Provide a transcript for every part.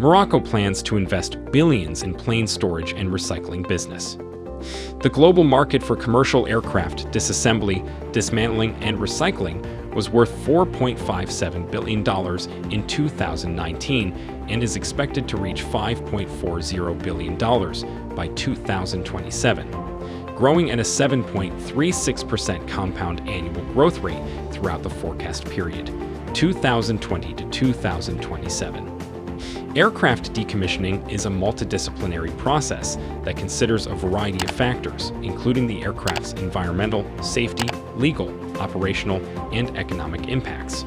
Morocco plans to invest billions in plane storage and recycling business. The global market for commercial aircraft disassembly, dismantling, and recycling was worth $4.57 billion in 2019 and is expected to reach $5.40 billion by 2027, growing at a 7.36% compound annual growth rate throughout the forecast period, 2020 to 2027. Aircraft decommissioning is a multidisciplinary process that considers a variety of factors, including the aircraft's environmental, safety, legal, operational, and economic impacts.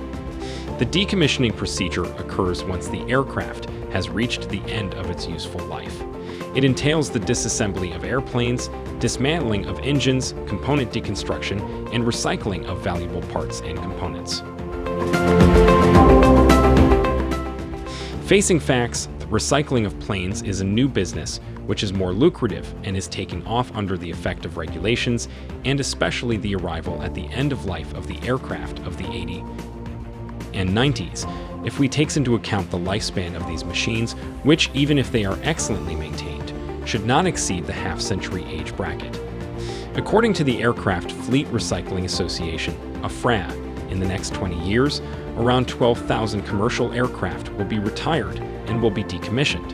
The decommissioning procedure occurs once the aircraft has reached the end of its useful life. It entails the disassembly of airplanes, dismantling of engines, component deconstruction, and recycling of valuable parts and components. Facing facts, the recycling of planes is a new business which is more lucrative and is taking off under the effect of regulations and especially the arrival at the end of life of the aircraft of the 80s and 90s, if we take into account the lifespan of these machines, which, even if they are excellently maintained, should not exceed the half-century age bracket. According to the Aircraft Fleet Recycling Association, AFRA, in the next 20 years, around 12,000 commercial aircraft will be retired and will be decommissioned.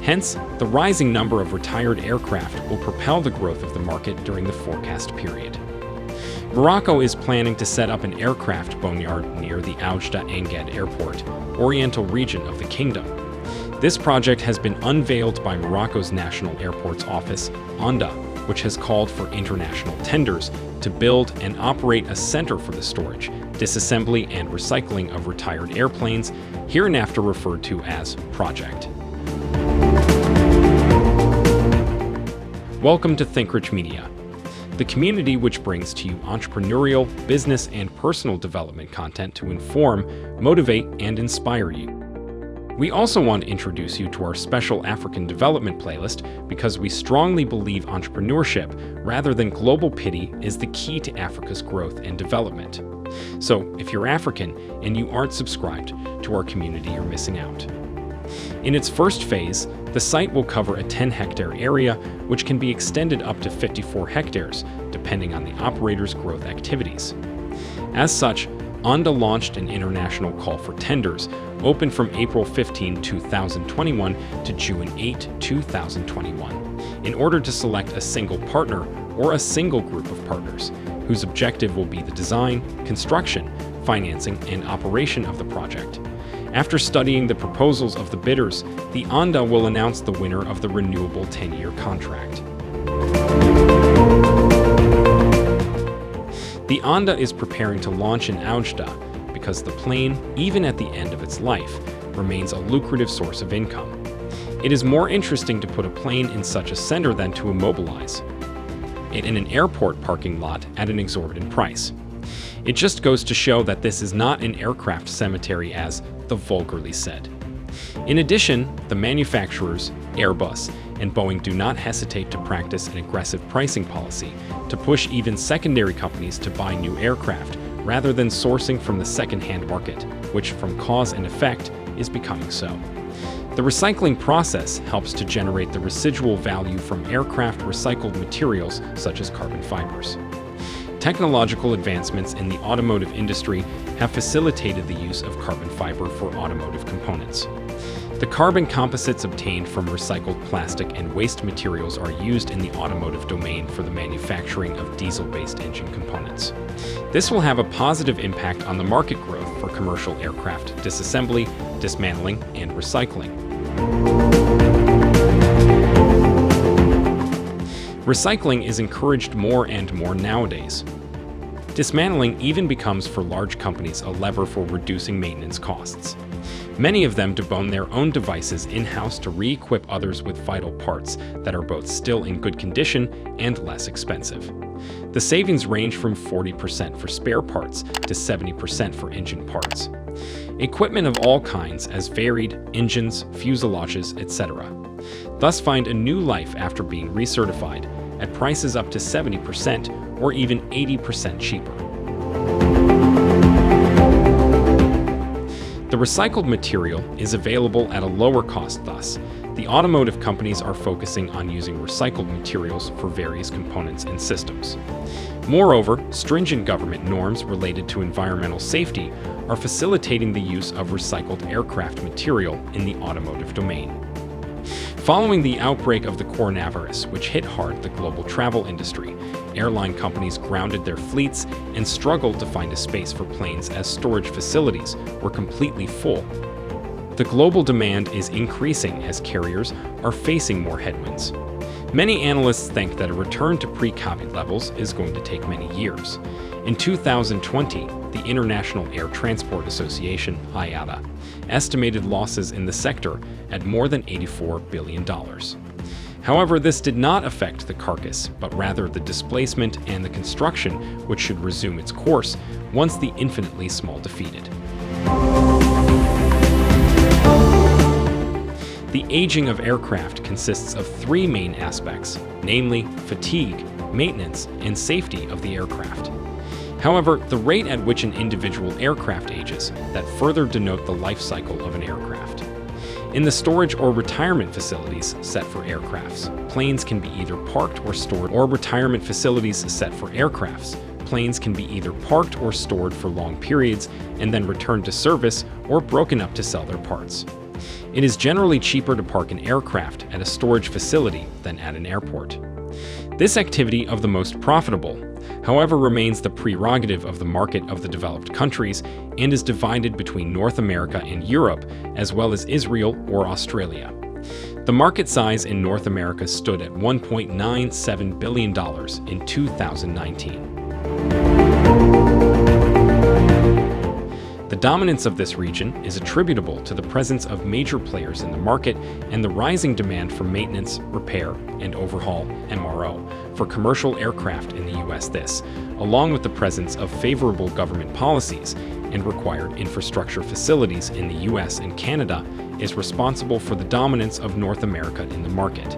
Hence, the rising number of retired aircraft will propel the growth of the market during the forecast period. Morocco is planning to set up an aircraft boneyard near the Oujda Angad Airport, Oriental region of the kingdom. This project has been unveiled by Morocco's National Airports Office, ONDA, which has called for international tenders to build and operate a center for the storage, disassembly, and recycling of retired airplanes, hereinafter referred to as Project. Welcome to ThinkRich Media, the community which brings to you entrepreneurial, business, and personal development content to inform, motivate, and inspire you. We also want to introduce you to our special African development playlist because we strongly believe entrepreneurship, rather than global pity, is the key to Africa's growth and development. So, if you're African and you aren't subscribed to our community, you're missing out. In its first phase, the site will cover a 10-hectare area, which can be extended up to 54 hectares, depending on the operator's growth activities. As such, ONDA launched an international call for tenders, open from April 15, 2021 to June 8, 2021, in order to select a single partner or a single group of partners, whose objective will be the design, construction, financing, and operation of the project. After studying the proposals of the bidders, the ONDA will announce the winner of the renewable 10-year contract. The ONDA is preparing to launch in Oujda because the plane, even at the end of its life, remains a lucrative source of income. It is more interesting to put a plane in such a center than to immobilize it in an airport parking lot at an exorbitant price. It just goes to show that this is not an aircraft cemetery, as the vulgarly said. In addition, the manufacturers, Airbus and Boeing, do not hesitate to practice an aggressive pricing policy to push even secondary companies to buy new aircraft rather than sourcing from the second-hand market, which, from cause and effect, is becoming so. The recycling process helps to generate the residual value from aircraft recycled materials such as carbon fibers. Technological advancements in the automotive industry have facilitated the use of carbon fiber for automotive components. The carbon composites obtained from recycled plastic and waste materials are used in the automotive domain for the manufacturing of diesel-based engine components. This will have a positive impact on the market growth for commercial aircraft disassembly, dismantling, and recycling. Recycling is encouraged more and more nowadays. Dismantling even becomes for large companies a lever for reducing maintenance costs. Many of them debone their own devices in-house to re-equip others with vital parts that are both still in good condition and less expensive. The savings range from 40% for spare parts to 70% for engine parts. Equipment of all kinds, as varied engines, fuselages, etc., thus find a new life after being recertified at prices up to 70% or even 80% cheaper. The recycled material is available at a lower cost thus. The automotive companies are focusing on using recycled materials for various components and systems. Moreover, stringent government norms related to environmental safety are facilitating the use of recycled aircraft material in the automotive domain. Following the outbreak of the coronavirus, which hit hard the global travel industry, airline companies grounded their fleets and struggled to find a space for planes as storage facilities were completely full. The global demand is increasing as carriers are facing more headwinds. Many analysts think that a return to pre-COVID levels is going to take many years. In 2020, the International Air Transport Association, IATA, estimated losses in the sector at more than $84 billion. However, this did not affect the carcass, but rather the displacement and the construction, which should resume its course once the infinitely small defeated. The aging of aircraft consists of three main aspects, namely fatigue, maintenance, and safety of the aircraft. However, the rate at which an individual aircraft ages that further denote the life cycle of an aircraft. In the storage or retirement facilities set for aircrafts, planes can be either parked or stored, or retirement facilities set for aircrafts. Planes can be either parked or stored for long periods and then returned to service or broken up to sell their parts. It is generally cheaper to park an aircraft at a storage facility than at an airport. This activity of the most profitable, however, remains the prerogative of the market of the developed countries and is divided between North America and Europe, as well as Israel or Australia. The market size in North America stood at $1.97 billion in 2019. The dominance of this region is attributable to the presence of major players in the market and the rising demand for maintenance, repair, and overhaul (MRO) for commercial aircraft in the US. This, along with the presence of favorable government policies and required infrastructure facilities in the US and Canada, is responsible for the dominance of North America in the market.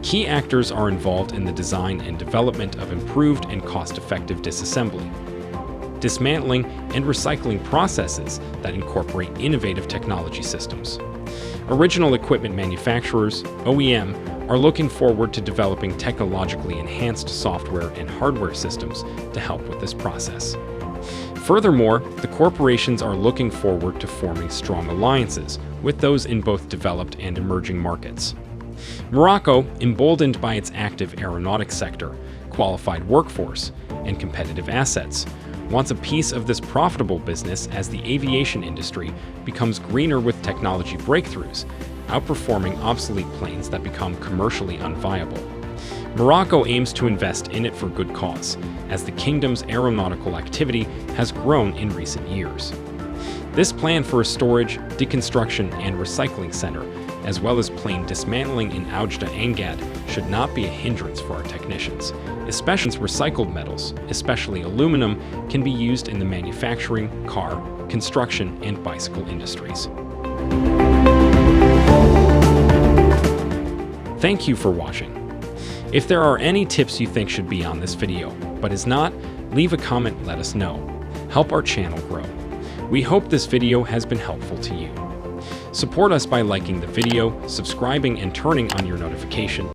Key actors are involved in the design and development of improved and cost-effective disassembly, dismantling, and recycling processes that incorporate innovative technology systems. Original equipment manufacturers, OEM, are looking forward to developing technologically enhanced software and hardware systems to help with this process. Furthermore, the corporations are looking forward to forming strong alliances with those in both developed and emerging markets. Morocco, emboldened by its active aeronautics sector, qualified workforce, and competitive assets, wants a piece of this profitable business as the aviation industry becomes greener with technology breakthroughs, outperforming obsolete planes that become commercially unviable. Morocco aims to invest in it for good cause, as the kingdom's aeronautical activity has grown in recent years. This plan for a storage, deconstruction, and recycling center, as well as plane dismantling in Oujda Angad, should not be a hindrance for our technicians, especially since recycled metals, especially aluminum, can be used in the manufacturing, car, construction, and bicycle industries. Thank you for watching. If there are any tips you think should be on this video, but is not, leave a comment, let us know. Help our channel grow. We hope this video has been helpful to you. Support us by liking the video, subscribing, and turning on your notification.